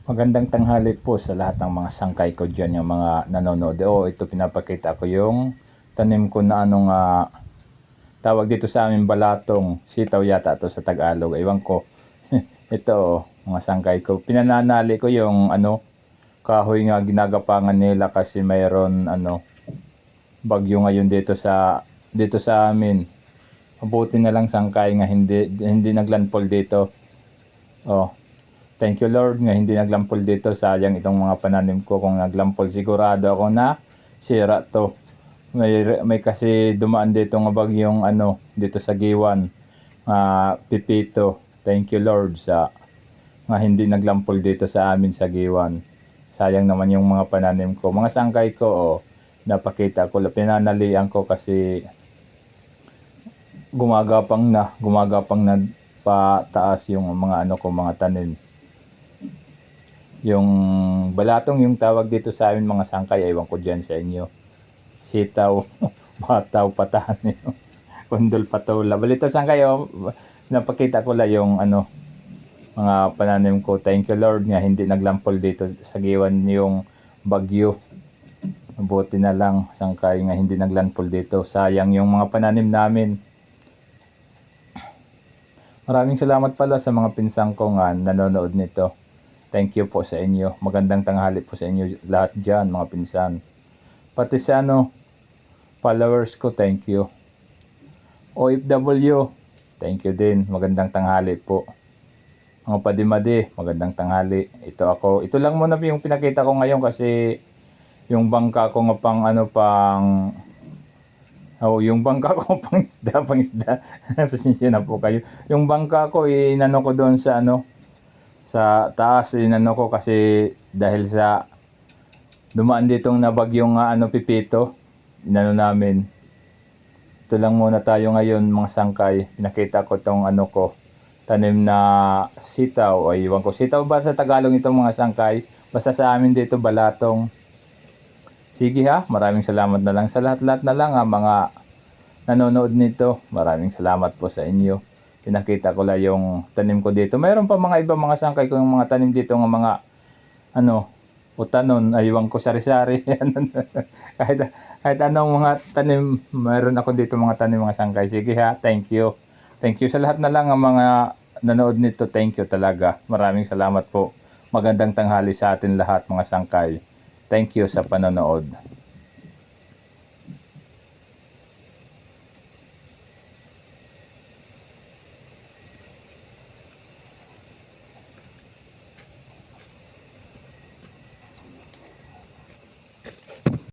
Magandang tanghali po sa lahat ng mga sangkay ko dyan, yung mga nanonood. Ito pinapakita ko yung tanim ko na tawag dito sa amin balatong. Sitaw yata to sa Tagalog. Ewan ko. Ito mga sangkay ko. Pinananali ko yung kahoy nga ginagapangan nila kasi mayroon bagyo ngayon dito sa amin. Mabuti na lang sangkay nga hindi naglandfall dito. Thank you Lord nga hindi naglampol dito. Sayang itong mga pananim ko. Kung naglampol sigurado ako na sira to. May kasi dumaan dito nga bagyong dito sa Giwan. Pipito. Thank you Lord sa nga hindi naglampol dito sa amin sa Giwan. Sayang naman yung mga pananim ko. Mga sangkay ko napakita ko. Pinanalian ko kasi gumagapang na pataas yung mga mga tanim. Yung balatong yung tawag dito sa amin mga sangkay, ewan ko dyan sa inyo. Sitaw, bataw, patan, kundol, patola. Balito sangkay, napakita ko lang yung mga pananim ko. Thank you Lord nga hindi naglampol dito sa Giwan yung bagyo. Mabuti na lang sangkay nga hindi naglampol dito. Sayang yung mga pananim namin. Maraming salamat pala sa mga pinsang ko nga nanonood nito. Thank you po sa inyo. Magandang tanghali po sa inyo lahat dyan mga pinsan. Pati sa followers ko, thank you. OFW, thank you din. Magandang tanghali po. Mga padimadi, magandang tanghali. Ito lang muna yung pinakita ko ngayon kasi yung bangka ko nga yung bangka ko pang isda. Pasensya na po kayo. Yung bangka ko inano ko doon sa sa taas inano ko kasi dahil sa dumaan ditong nabagyong pipito, inano namin. Ito lang muna tayo ngayon mga sangkay. Pinakita ko tong tanim na sitaw. Ay, iwan ko. Sitaw ba sa Tagalog itong mga sangkay? Basta sa amin dito balatong. Sige maraming salamat na lang sa lahat-lahat na lang mga nanonood nito. Maraming salamat po sa inyo. Pinakita ko lang yung tanim ko dito. Mayroon pa mga ibang mga sangkay ko yung mga tanim dito ng mga utanon, aywan ko sari-sari. kahit anong mga tanim, mayroon ako dito mga tanim mga sangkay. Sige thank you. Thank you sa lahat na lang ang mga nanood nito. Thank you talaga. Maraming salamat po. Magandang tanghali sa atin lahat mga sangkay. Thank you sa panonood.